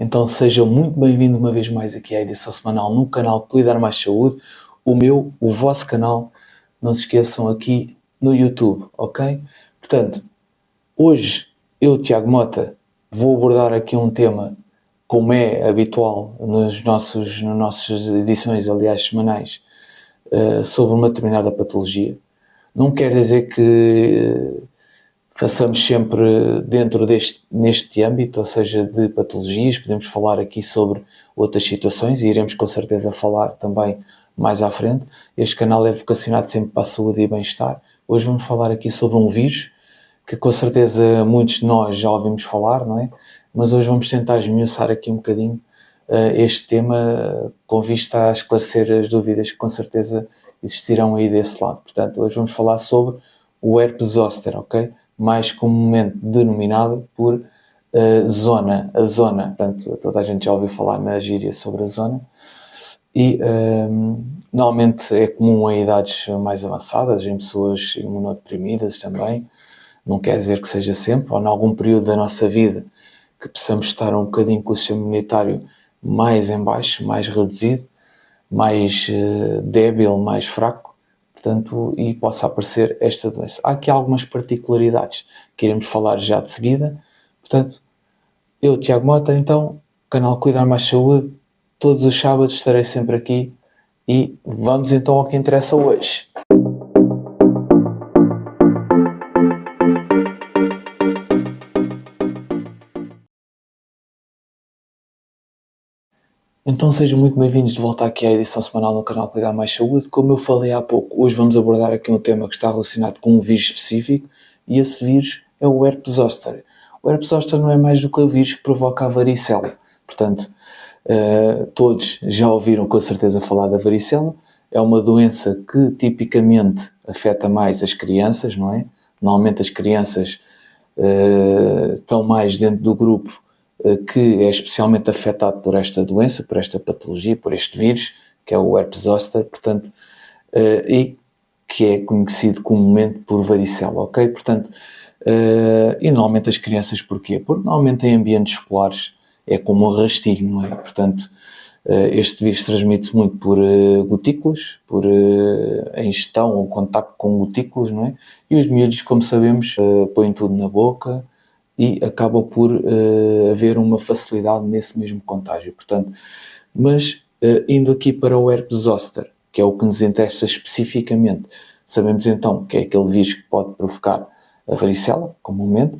Então sejam muito bem-vindos uma vez mais aqui à edição semanal no canal Cuidar Mais Saúde, o vosso canal, não se esqueçam aqui no YouTube, ok? Portanto, hoje eu, Tiago Mota, vou abordar aqui um tema, como é habitual nas nossas edições, aliás, semanais, sobre uma determinada patologia. Não quer dizer que façamos sempre neste âmbito, ou seja, de patologias. Podemos falar aqui sobre outras situações e iremos com certeza falar também mais à frente. Este canal é vocacionado sempre para a saúde e bem-estar. Hoje vamos falar aqui sobre um vírus que com certeza muitos de nós já ouvimos falar, não é? Mas hoje vamos tentar esmiuçar aqui um bocadinho este tema com vista a esclarecer as dúvidas que com certeza existirão aí desse lado. Portanto, hoje vamos falar sobre o herpes zoster, ok? Mais comumente denominado por a zona. Portanto, toda a gente já ouviu falar na gíria sobre a zona. E normalmente é comum em idades mais avançadas, em pessoas imunodeprimidas também. Não quer dizer que seja sempre, ou em algum período da nossa vida que possamos estar um bocadinho com o sistema imunitário mais em baixo, mais reduzido, mais débil, mais fraco, portanto, e possa aparecer esta doença. Há aqui algumas particularidades que iremos falar já de seguida. Portanto, eu, Tiago Mota, então, canal Cuidar Mais Saúde, todos os sábados estarei sempre aqui e vamos então ao que interessa hoje. Então sejam muito bem-vindos de volta aqui à edição semanal no canal Cuidar Mais Saúde. Como eu falei há pouco, hoje vamos abordar aqui um tema que está relacionado com um vírus específico e esse vírus é o herpes zoster. O herpes zoster não é mais do que o vírus que provoca a varicela. Portanto, todos já ouviram com certeza falar da varicela. É uma doença que tipicamente afeta mais as crianças, não é? Normalmente as crianças estão mais dentro do grupo que é especialmente afetado por esta doença, por esta patologia, por este vírus, que é o herpes zoster, portanto, e que é conhecido comumente por varicela, ok? Portanto, e normalmente as crianças porquê? Porque normalmente em ambientes escolares é como um rastilho, não é? Portanto, este vírus transmite-se muito por gotículas, por ingestão ou contacto com gotículas, não é? E os miúdos, como sabemos, põem tudo na boca, e acaba por haver uma facilidade nesse mesmo contágio. Portanto, mas indo aqui para o herpes zoster, que é o que nos interessa especificamente, sabemos então que é aquele vírus que pode provocar a varicela, comumente,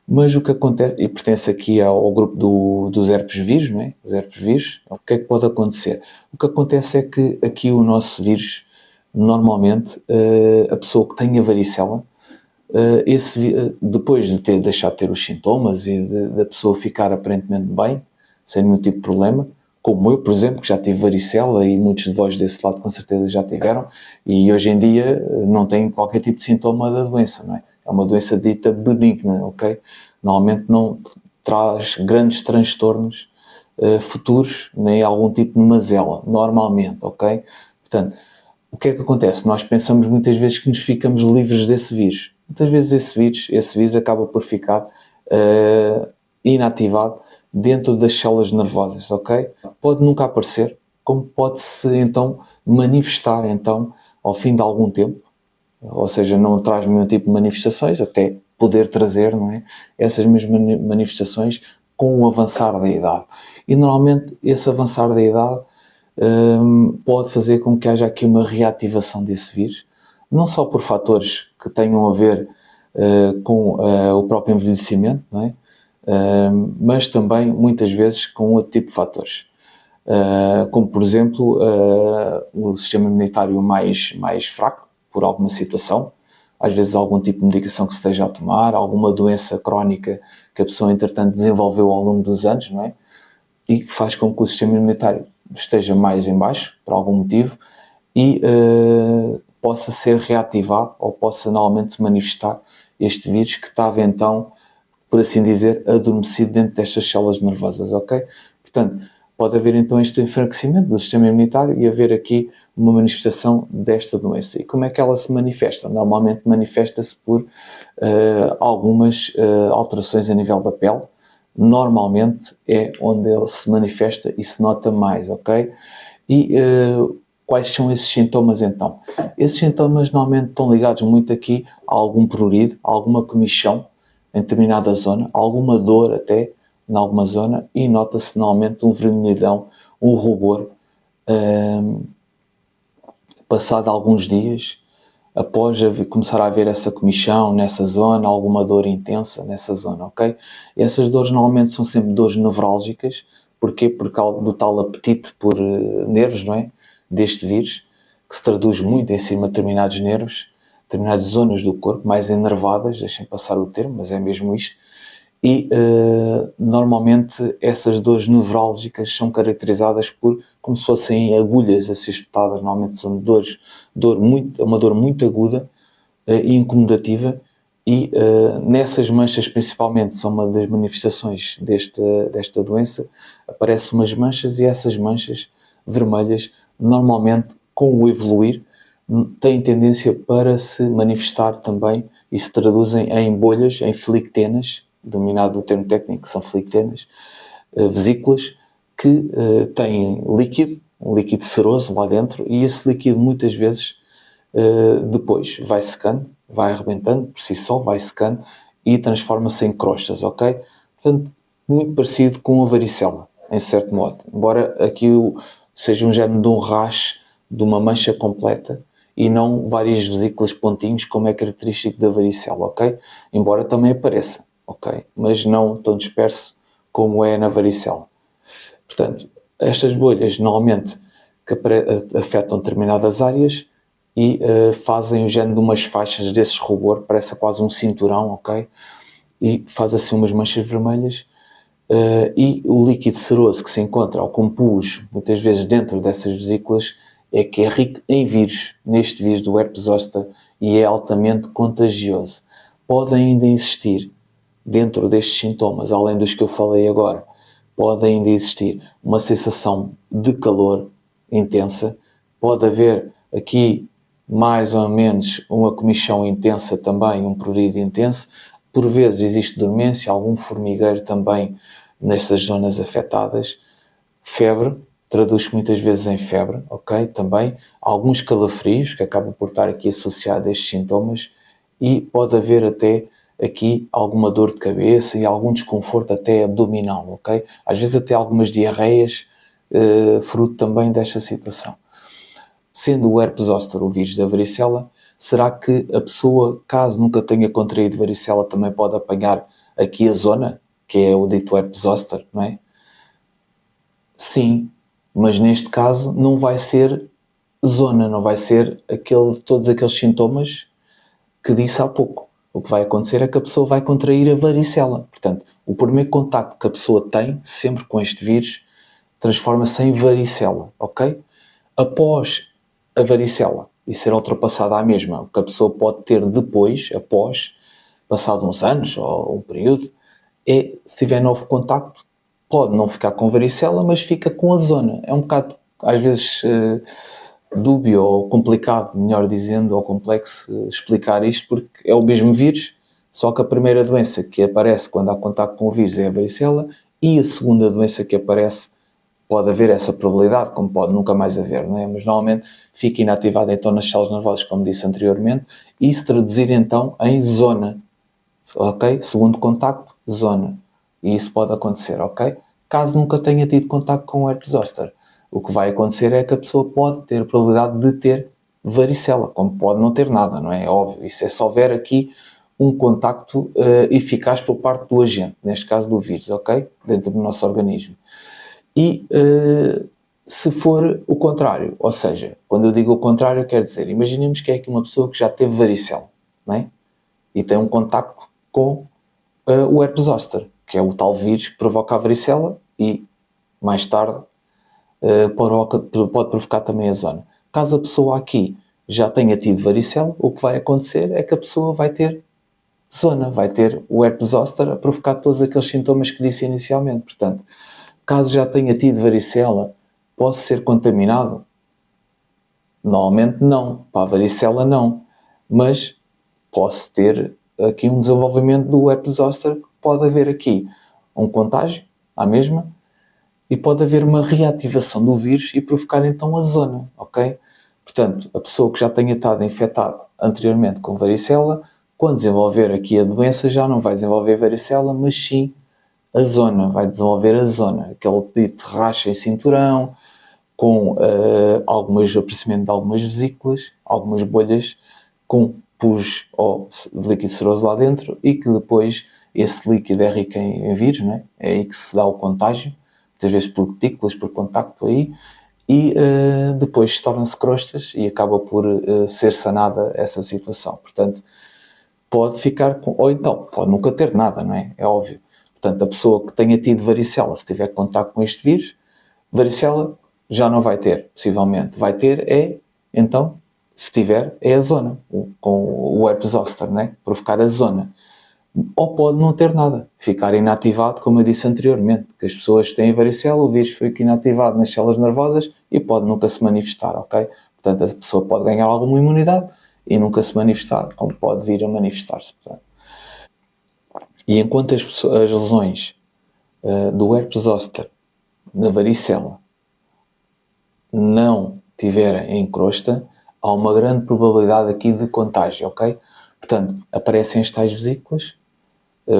mas o que acontece, e pertence aqui ao grupo dos herpes vírus, não é? Os herpes vírus, o que é que pode acontecer? O que acontece é que aqui o nosso vírus, normalmente, a pessoa que tem a varicela, depois de deixar de ter os sintomas e da pessoa ficar aparentemente bem, sem nenhum tipo de problema, como eu, por exemplo, que já tive varicela e muitos de vós desse lado com certeza já tiveram, e hoje em dia não tenho qualquer tipo de sintoma da doença, não é? É uma doença dita benigna, ok? Normalmente não traz grandes transtornos futuros, nem algum tipo de mazela, normalmente, ok? Portanto, o que é que acontece? Nós pensamos muitas vezes que nos ficamos livres desse vírus. Muitas vezes esse vírus acaba por ficar inativado dentro das células nervosas, ok? Pode nunca aparecer, como pode-se então manifestar então ao fim de algum tempo, ou seja, não traz nenhum tipo de manifestações, até poder trazer, não é? Essas mesmas manifestações com o avançar da idade. E normalmente esse avançar da idade pode fazer com que haja aqui uma reativação desse vírus, não só por fatores que tenham a ver com o próprio envelhecimento, não é? Mas também muitas vezes com outro tipo de fatores, como por exemplo o sistema imunitário mais fraco por alguma situação, às vezes algum tipo de medicação que se esteja a tomar, alguma doença crónica que a pessoa entretanto desenvolveu ao longo dos anos, não é? E que faz com que o sistema imunitário esteja mais em baixo, por algum motivo, e possa ser reativado ou possa normalmente se manifestar este vírus que estava então, por assim dizer, adormecido dentro destas células nervosas, ok? Portanto, pode haver então este enfraquecimento do sistema imunitário e haver aqui uma manifestação desta doença. E como é que ela se manifesta? Normalmente manifesta-se por algumas alterações a nível da pele, normalmente é onde ele se manifesta e se nota mais, ok? E quais são esses sintomas então? Esses sintomas normalmente estão ligados muito aqui a algum prurido, a alguma comichão em determinada zona, alguma dor até em alguma zona, e nota-se normalmente um vermelhidão, um rubor, passado alguns dias, após começar a haver essa comichão nessa zona, alguma dor intensa nessa zona, ok? Essas dores normalmente são sempre dores nevrálgicas. Porquê? Por causa do tal apetite por nervos, não é? Deste vírus, que se traduz muito em cima de determinados nervos, determinadas zonas do corpo, mais enervadas, deixem passar o termo, mas é mesmo isto. E normalmente essas dores nevrálgicas são caracterizadas por como se fossem agulhas a ser espetadas. Normalmente são uma dor muito aguda e incomodativa, e nessas manchas principalmente são uma das manifestações desta doença. Aparecem umas manchas, e essas manchas vermelhas normalmente, com o evoluir, têm tendência para se manifestar também e se traduzem em bolhas, em flictenas, denominado o termo técnico, são flictenas, vesículas, que têm líquido, um líquido ceroso lá dentro, e esse líquido muitas vezes depois vai secando, vai arrebentando por si só, vai secando e transforma-se em crostas, ok? Portanto, muito parecido com a varicela, em certo modo. Embora aqui seja um género de um rash, de uma mancha completa, e não várias vesículas pontinhos, como é característico da varicela, ok? Embora também apareça, ok? Mas não tão disperso como é na varicela. Portanto, estas bolhas normalmente que afetam determinadas áreas e fazem o género de umas faixas desses rubor, parece quase um cinturão, ok? E faz assim umas manchas vermelhas, e o líquido ceroso que se encontra ao compus, muitas vezes dentro dessas vesículas, é que é rico em vírus, neste vírus do herpes zoster, e é altamente contagioso. Pode ainda existir, dentro destes sintomas, além dos que eu falei agora, pode ainda existir uma sensação de calor intensa, pode haver aqui mais ou menos uma comichão intensa também, um prurido intenso, por vezes existe dormência, algum formigueiro também nessas zonas afetadas, febre, traduz-se muitas vezes em febre, ok? Também alguns calafrios, que acabam por estar aqui associados a estes sintomas, e pode haver até aqui alguma dor de cabeça e algum desconforto até abdominal, ok? Às vezes até algumas diarreias, fruto também desta situação. Sendo o herpes zoster o vírus da varicela, será que a pessoa, caso nunca tenha contraído varicela, também pode apanhar aqui a zona, que é o dito herpes zoster, não é? Sim, mas neste caso não vai ser zona, não vai ser todos aqueles sintomas que disse há pouco. O que vai acontecer é que a pessoa vai contrair a varicela. Portanto, o primeiro contacto que a pessoa tem, sempre com este vírus, transforma-se em varicela, ok? Após a varicela e ser ultrapassada à mesma, o que a pessoa pode ter depois, após, passado uns anos ou um período, é, se tiver novo contacto, pode não ficar com varicela, mas fica com a zona. É um bocado, às vezes, dúbio ou complicado, melhor dizendo, ou complexo explicar isto, porque é o mesmo vírus, só que a primeira doença que aparece quando há contacto com o vírus é a varicela, e a segunda doença que aparece, pode haver essa probabilidade, como pode nunca mais haver, não é? Mas normalmente fica inativada então nas células nervosas, como disse anteriormente, e se traduzir então em zona, ok? Segundo contacto, zona. E isso pode acontecer, ok? Caso nunca tenha tido contacto com o herpes zoster, o que vai acontecer é que a pessoa pode ter a probabilidade de ter varicela, como pode não ter nada, não é? É óbvio. Isso é só houver aqui um contacto eficaz por parte do agente, neste caso do vírus, ok? Dentro do nosso organismo. E se for o contrário, ou seja, quando eu digo o contrário, quer dizer, imaginemos que é aqui uma pessoa que já teve varicela, não é? E tem um contacto com o herpes zoster, que é o tal vírus que provoca a varicela e, mais tarde, pode provocar também a zona. Caso a pessoa aqui já tenha tido varicela, o que vai acontecer é que a pessoa vai ter zona, vai ter o herpes zoster a provocar todos aqueles sintomas que disse inicialmente. Portanto, caso já tenha tido varicela, posso ser contaminado? Normalmente não, para a varicela não, mas posso ter aqui um desenvolvimento do herpes zoster, que pode haver aqui um contágio à mesma, e pode haver uma reativação do vírus e provocar então a zona, ok? Portanto, a pessoa que já tenha estado infectada anteriormente com varicela, quando desenvolver aqui a doença já não vai desenvolver varicela, mas sim a zona, vai desenvolver a zona, aquele dito racha em cinturão, com algumas aparecimento de algumas vesículas, algumas bolhas com pus ou líquido seroso lá dentro, e que depois esse líquido é rico em vírus, né? É aí que se dá o contágio, muitas vezes por gotículas, por contacto aí, e depois torna-se crostas e acaba por ser sanada essa situação. Portanto, pode ficar com, ou então pode nunca ter nada, não é? É óbvio. Portanto, a pessoa que tenha tido varicela, se tiver contato com este vírus, varicela já não vai ter, possivelmente. Vai ter então, se tiver, é a zona, com o herpes zoster, né? Provocar a zona. Ou pode não ter nada, ficar inativado, como eu disse anteriormente, que as pessoas têm varicela, o vírus fica inativado nas células nervosas e pode nunca se manifestar, ok? Portanto, a pessoa pode ganhar alguma imunidade e nunca se manifestar, como pode vir a manifestar-se. Portanto. E enquanto as lesões do herpes zoster, da varicela, não tiverem em crosta, há uma grande probabilidade aqui de contágio, ok? Portanto, aparecem as tais vesículas,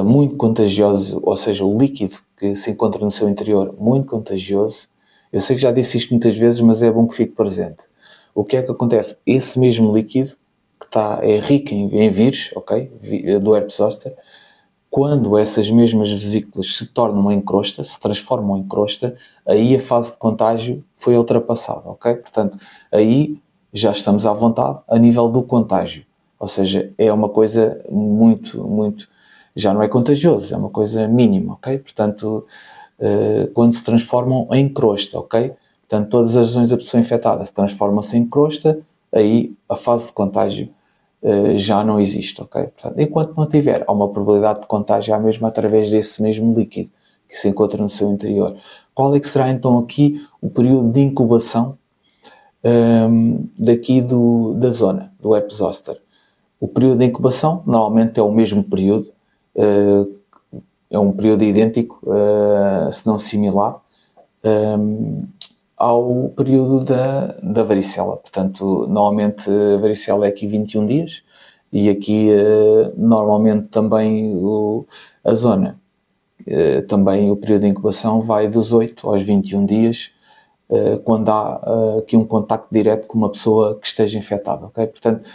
muito contagioso, ou seja, o líquido que se encontra no seu interior, muito contagioso. Eu sei que já disse isto muitas vezes, mas é bom que fique presente. O que é que acontece? Esse mesmo líquido, que é rico em vírus, ok? Do herpes zoster, quando essas mesmas vesículas se tornam em crosta, se transformam em crosta, aí a fase de contágio foi ultrapassada, ok? Portanto, aí já estamos à vontade a nível do contágio. Ou seja, é uma coisa muito, já não é contagioso, é uma coisa mínima, ok? Portanto, quando se transformam em crosta, ok? Portanto, todas as lesões da pessoa infectada se transformam-se em crosta, aí a fase de contágio já não existe, ok? Portanto, enquanto não tiver, há uma probabilidade de contágio à mesma através desse mesmo líquido que se encontra no seu interior. Qual é que será então aqui o período de incubação daqui da zona, do herpes zoster? O período de incubação normalmente é o mesmo período, é um período idêntico, se não similar, ao período da varicela. Portanto, normalmente a varicela é aqui 21 dias e aqui normalmente também a zona, também o período de incubação vai dos 8 aos 21 dias, quando há aqui um contacto direto com uma pessoa que esteja infectada, ok? Portanto,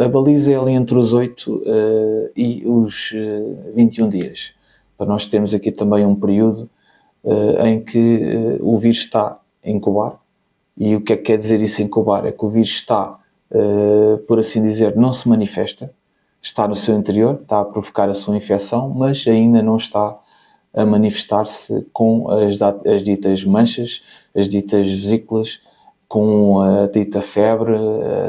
a baliza é ali entre os 8 e os 21 dias, para nós termos aqui também um período em que o vírus está a incubar. E o que é que quer dizer isso, incubar? É que o vírus está, por assim dizer, não se manifesta, está no seu interior, está a provocar a sua infecção, mas ainda não está a manifestar-se com as ditas manchas, as ditas vesículas, com a dita febre,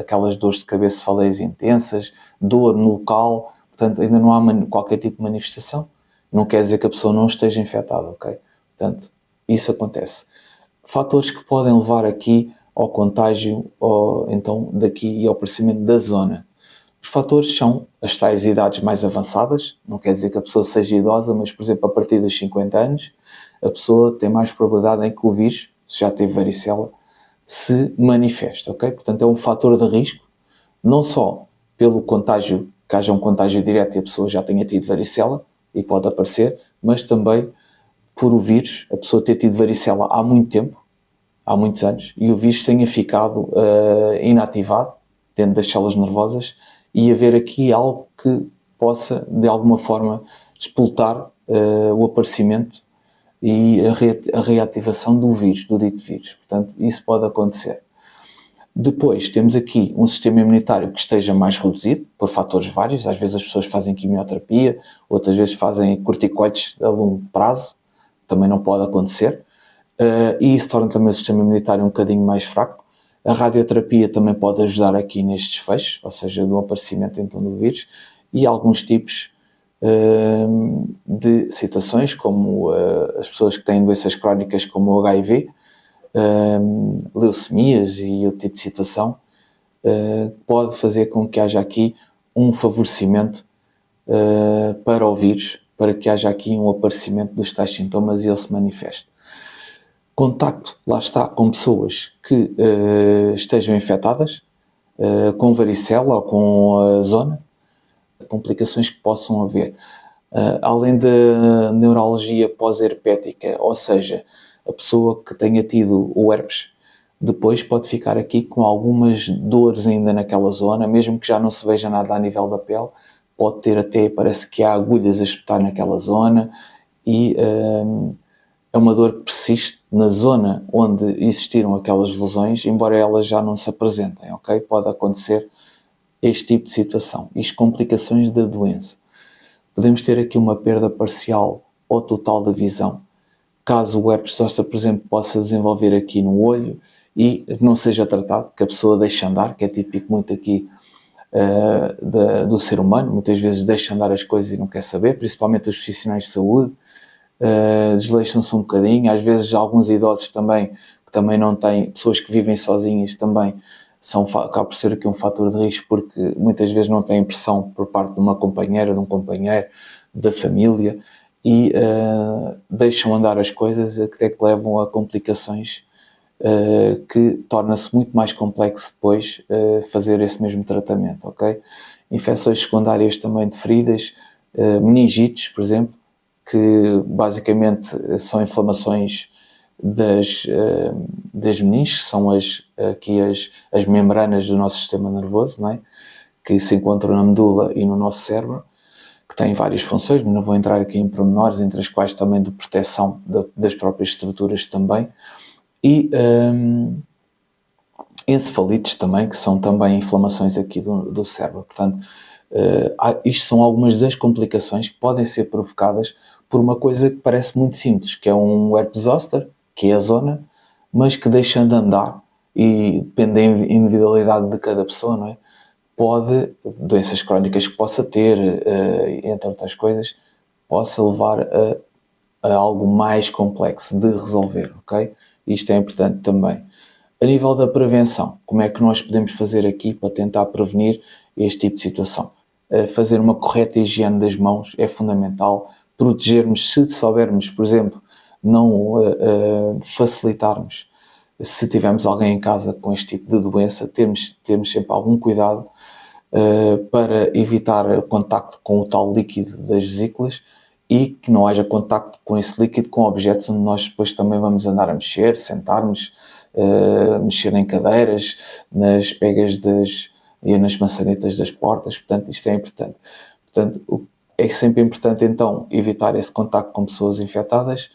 aquelas dores de cabeça faleias intensas, dor no local. Portanto, ainda não há qualquer tipo de manifestação. Não quer dizer que a pessoa não esteja infectada, ok? Portanto, isso acontece. Fatores que podem levar aqui ao contágio, ou então daqui e ao aparecimento da zona. Os fatores são as tais idades mais avançadas, não quer dizer que a pessoa seja idosa, mas, por exemplo, a partir dos 50 anos, a pessoa tem mais probabilidade em que o vírus, se já teve varicela, se manifeste, ok? Portanto, é um fator de risco, não só pelo contágio, que haja um contágio direto e a pessoa já tenha tido varicela, e pode aparecer, mas também por o vírus, a pessoa ter tido varicela há muito tempo, há muitos anos, e o vírus tenha ficado inativado dentro das células nervosas, e haver aqui algo que possa, de alguma forma, despoltar o aparecimento e a reativação do vírus, do dito vírus. Portanto, isso pode acontecer. Depois, temos aqui um sistema imunitário que esteja mais reduzido, por fatores vários. Às vezes as pessoas fazem quimioterapia, outras vezes fazem corticoides a longo prazo, também não pode acontecer. E isso torna também o sistema imunitário um bocadinho mais fraco. A radioterapia também pode ajudar aqui neste desfecho, ou seja, no aparecimento então do vírus, e alguns tipos de situações, como as pessoas que têm doenças crónicas como o HIV, leucemias e outro tipo de situação, pode fazer com que haja aqui um favorecimento para o vírus para que haja aqui um aparecimento dos tais sintomas e ele se manifeste. Contacto, lá está, com pessoas que estejam infectadas, com varicela ou com a zona, complicações que possam haver. Além da neuralgia pós-herpética, ou seja, a pessoa que tenha tido o herpes, depois pode ficar aqui com algumas dores ainda naquela zona, mesmo que já não se veja nada a nível da pele, pode ter até, parece que há agulhas a espetar naquela zona e é uma dor que persiste na zona onde existiram aquelas lesões, embora elas já não se apresentem, ok? Pode acontecer este tipo de situação. Isto complicações da doença. Podemos ter aqui uma perda parcial ou total da visão, caso o herpes zoster, por exemplo, possa desenvolver aqui no olho e não seja tratado, que a pessoa deixe andar, que é típico muito aqui do ser humano, muitas vezes deixa andar as coisas e não quer saber, principalmente os profissionais de saúde, desleixam-se um bocadinho, às vezes alguns idosos também, que também não têm, pessoas que vivem sozinhas também, acaba por ser aqui um fator de risco, porque muitas vezes não têm pressão por parte de uma companheira, de um companheiro, da família, e deixam andar as coisas até que levam a complicações que torna-se muito mais complexo depois fazer esse mesmo tratamento, ok? Infecções secundárias também de feridas, meningites, por exemplo, que basicamente são inflamações das meninges, que são as membranas do nosso sistema nervoso, não é? Que se encontram na medula e no nosso cérebro, que têm várias funções, mas não vou entrar aqui em pormenores, entre as quais também de proteção das próprias estruturas também, e encefalites também, que são também inflamações aqui do cérebro. Portanto, isto são algumas das complicações que podem ser provocadas por uma coisa que parece muito simples, que é um herpes zoster, que é a zona, mas que deixando de andar, e depende da individualidade de cada pessoa, não é? Pode, doenças crónicas que possa ter, entre outras coisas, possa levar a algo mais complexo de resolver, ok? Isto é importante também. A nível da prevenção, como é que nós podemos fazer aqui para tentar prevenir este tipo de situação? Fazer uma correta higiene das mãos é fundamental. Protegermos, se soubermos, por exemplo, não facilitarmos, se tivermos alguém em casa com este tipo de doença, temos sempre algum cuidado para evitar o contacto com o tal líquido das vesículas e que não haja contacto com esse líquido com objetos onde nós depois também vamos andar a mexer, sentarmos, mexer em cadeiras, nas pegas e nas maçanetas das portas. Portanto, isto é importante. Portanto, é sempre importante então evitar esse contacto com pessoas infectadas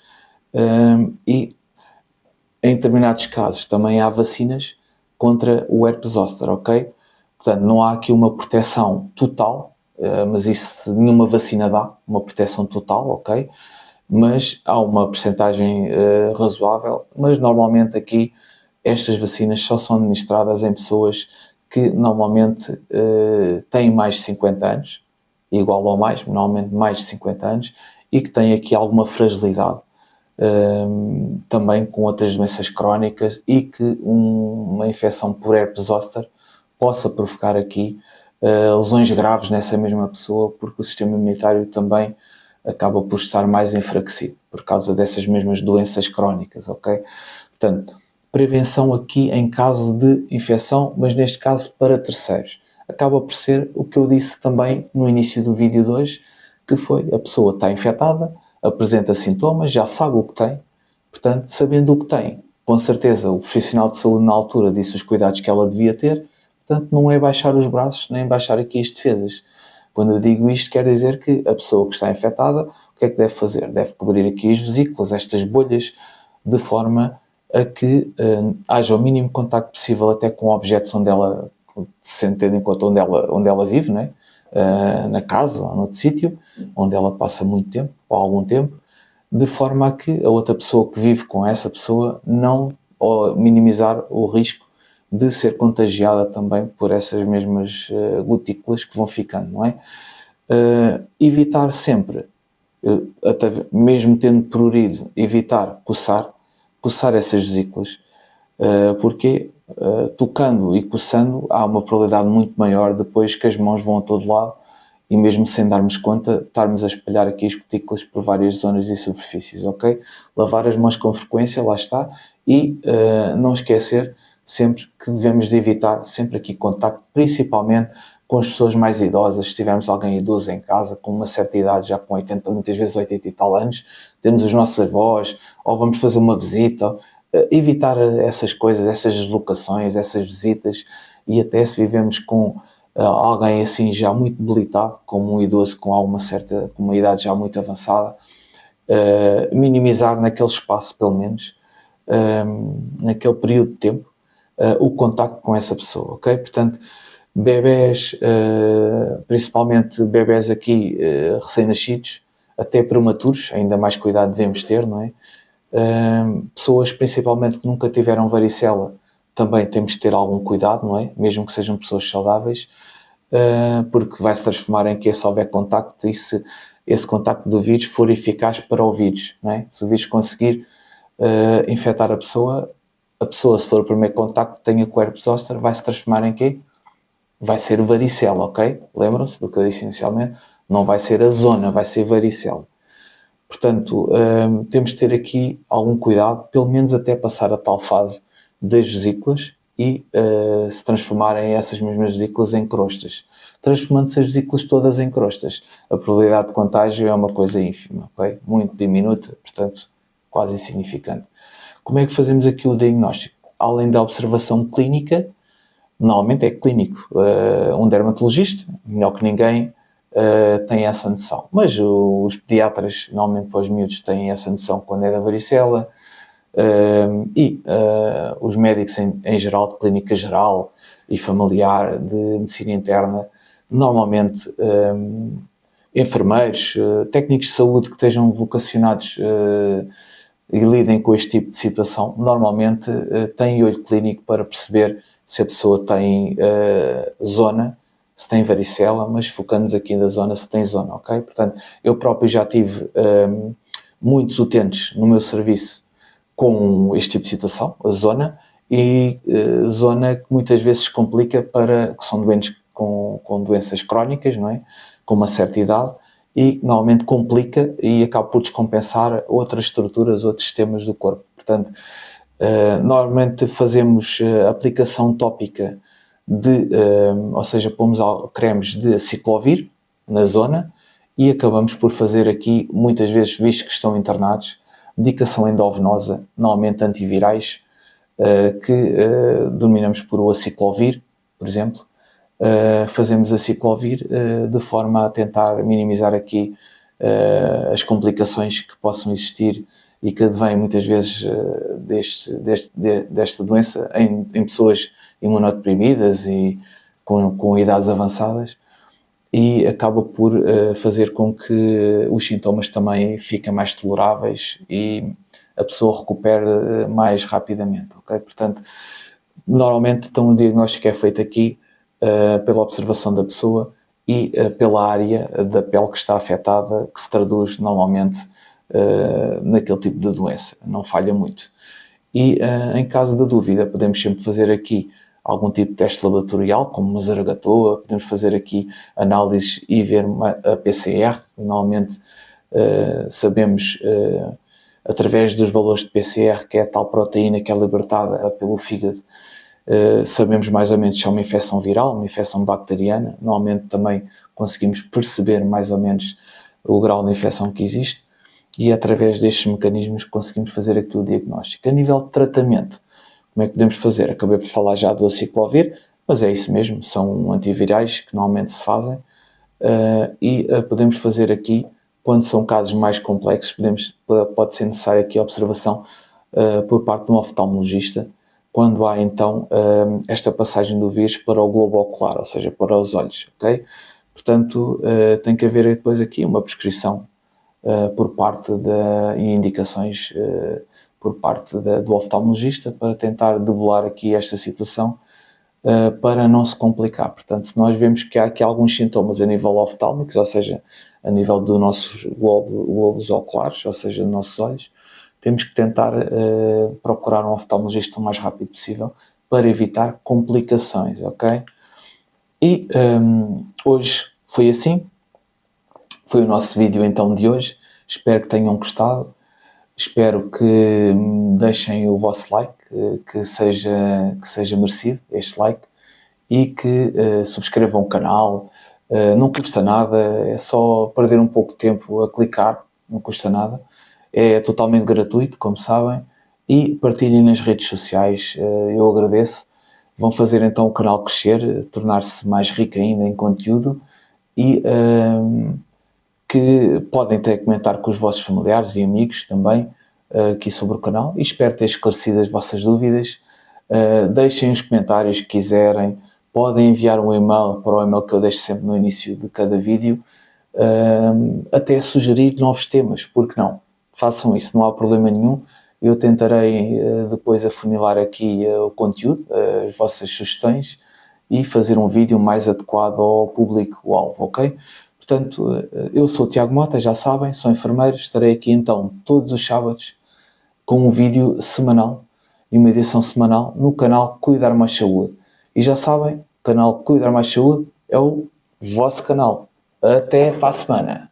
e em determinados casos também há vacinas contra o herpes zoster, ok? Portanto, não há aqui uma proteção total, mas isso nenhuma vacina dá, uma proteção total, ok? Mas há uma percentagem razoável, mas normalmente aqui estas vacinas só são administradas em pessoas que normalmente têm mais de 50 anos, igual ou mais, normalmente mais de 50 anos, e que têm aqui alguma fragilidade, também com outras doenças crónicas e que uma infecção por herpes zoster possa provocar aqui lesões graves nessa mesma pessoa, porque o sistema imunitário também acaba por estar mais enfraquecido por causa dessas mesmas doenças crónicas, ok? Portanto, prevenção aqui em caso de infecção, mas neste caso para terceiros. Acaba por ser o que eu disse também no início do vídeo de hoje, que foi a pessoa está infectada, apresenta sintomas, já sabe o que tem, portanto, sabendo o que tem, com certeza o profissional de saúde na altura disse os cuidados que ela devia ter, portanto, não é baixar os braços, nem baixar aqui as defesas. Quando eu digo isto, quer dizer que a pessoa que está infectada, o que é que deve fazer? Deve cobrir aqui as vesículas, estas bolhas, de forma a que haja o mínimo contacto possível até com objetos onde ela, sem ter em conta onde ela vive, não é? Na casa ou noutro sítio, onde ela passa muito tempo, ou algum tempo, de forma a que a outra pessoa que vive com essa pessoa não, ou minimizar o risco de ser contagiada também por essas mesmas gotículas que vão ficando, não é? Evitar sempre, até mesmo tendo prurido, evitar coçar essas vesículas, porque tocando e coçando há uma probabilidade muito maior depois que as mãos vão a todo lado e mesmo sem darmos conta, estarmos a espalhar aqui as cutículas por várias zonas e superfícies, ok? Lavar as mãos com frequência, lá está, e não esquecer sempre que devemos de evitar sempre aqui contacto, principalmente com as pessoas mais idosas. Se tivermos alguém idoso em casa, com uma certa idade, já com 80, muitas vezes 80 e tal anos, temos os nossos avós, ou vamos fazer uma visita, evitar essas coisas, essas deslocações, essas visitas, e até se vivemos com alguém assim já muito debilitado, como um idoso com com uma idade já muito avançada, minimizar naquele espaço, pelo menos, naquele período de tempo, o contacto com essa pessoa, ok? Portanto, bebés, principalmente bebés aqui recém-nascidos, até prematuros, ainda mais cuidado devemos ter, não é? Pessoas principalmente que nunca tiveram varicela, também temos de ter algum cuidado, não é? Mesmo que sejam pessoas saudáveis, porque vai se transformar em que se houver contacto e se esse contacto do vírus for eficaz para o vírus, não é? Se o vírus conseguir infectar a pessoa, se for o primeiro contacto que tenha com o herpes zoster, vai se transformar em quê? Vai ser varicela, ok? Lembram-se do que eu disse inicialmente? Não vai ser a zona, vai ser varicela. Portanto, temos de ter aqui algum cuidado, pelo menos até passar a tal fase das vesículas e se transformarem essas mesmas vesículas em crostas. Transformando-se as vesículas todas em crostas, a probabilidade de contágio é uma coisa ínfima, ok? Muito diminuta, portanto, quase insignificante. Como é que fazemos aqui o diagnóstico? Além da observação clínica, normalmente é clínico. Um dermatologista, melhor que ninguém, tem essa noção. Mas os pediatras, normalmente para os miúdos, têm essa noção quando é da varicela. Os médicos em geral, de clínica geral e familiar, de medicina interna, normalmente enfermeiros, técnicos de saúde que estejam vocacionados e lidem com este tipo de situação, normalmente têm olho clínico para perceber se a pessoa tem zona, se tem varicela, mas focando-nos aqui na zona, se tem zona, ok? Portanto, eu próprio já tive muitos utentes no meu serviço com este tipo de situação, a zona, e zona que muitas vezes se complica que são doentes com doenças crónicas, não é? Com uma certa idade, e normalmente complica e acaba por descompensar outras estruturas, outros sistemas do corpo. Portanto, normalmente fazemos aplicação tópica ou seja, pomos cremes de aciclovir na zona e acabamos por fazer aqui, muitas vezes, visto que estão internados, medicação endovenosa, normalmente antivirais, que denominamos por o aciclovir, por exemplo. Fazemos aciclovir de forma a tentar minimizar aqui as complicações que possam existir e que advêm muitas vezes desta doença em pessoas imunodeprimidas e com idades avançadas, e acaba por fazer com que os sintomas também fiquem mais toleráveis e a pessoa recupere mais rapidamente, ok? Portanto, normalmente então o diagnóstico é feito aqui pela observação da pessoa e pela área da pele que está afetada, que se traduz normalmente naquele tipo de doença, não falha muito. E em caso de dúvida, podemos sempre fazer aqui algum tipo de teste laboratorial, como uma zaragatoa, podemos fazer aqui análises e ver a PCR. Normalmente sabemos, através dos valores de PCR, que é a tal proteína que é libertada pelo fígado, sabemos mais ou menos se é uma infecção viral, uma infecção bacteriana. Normalmente também conseguimos perceber mais ou menos o grau de infecção que existe e através destes mecanismos conseguimos fazer aqui o diagnóstico. A nível de tratamento, como é que podemos fazer? Acabei por falar já do aciclovir, mas é isso mesmo, são antivirais que normalmente se fazem e podemos fazer aqui, quando são casos mais complexos, pode ser necessária aqui a observação por parte de um oftalmologista, quando há então esta passagem do vírus para o globo ocular, ou seja, para os olhos, ok? Portanto, tem que haver depois aqui uma prescrição por parte e indicações por parte do oftalmologista para tentar debelar aqui esta situação para não se complicar. Portanto, se nós vemos que há aqui alguns sintomas a nível oftálmicos, ou seja, a nível dos nossos globos oculares, ou seja, dos nossos olhos, temos que tentar procurar um oftalmologista o mais rápido possível para evitar complicações, ok? E hoje foi assim. foi o nosso vídeo então de hoje. Espero que tenham gostado. Espero que deixem o vosso like, que seja merecido este like, e que subscrevam o canal. Não custa nada, é só perder um pouco de tempo a clicar, não custa nada. É totalmente gratuito, como sabem, e partilhem nas redes sociais, eu agradeço. Vão fazer então o canal crescer, tornar-se mais rico ainda em conteúdo, e que podem até comentar com os vossos familiares e amigos também aqui sobre o canal, e espero ter esclarecido as vossas dúvidas. Deixem os comentários que quiserem, podem enviar um e-mail para o e-mail que eu deixo sempre no início de cada vídeo, até sugerir novos temas, porque não? Façam isso, não há problema nenhum. Eu tentarei depois afunilar aqui o conteúdo, as vossas sugestões, e fazer um vídeo mais adequado ao público-alvo, ok? Portanto, eu sou o Tiago Mota, já sabem, sou enfermeiro, estarei aqui então todos os sábados com um vídeo semanal e uma edição semanal no canal Cuidar Mais Saúde. E já sabem, o canal Cuidar Mais Saúde é o vosso canal. Até para a semana!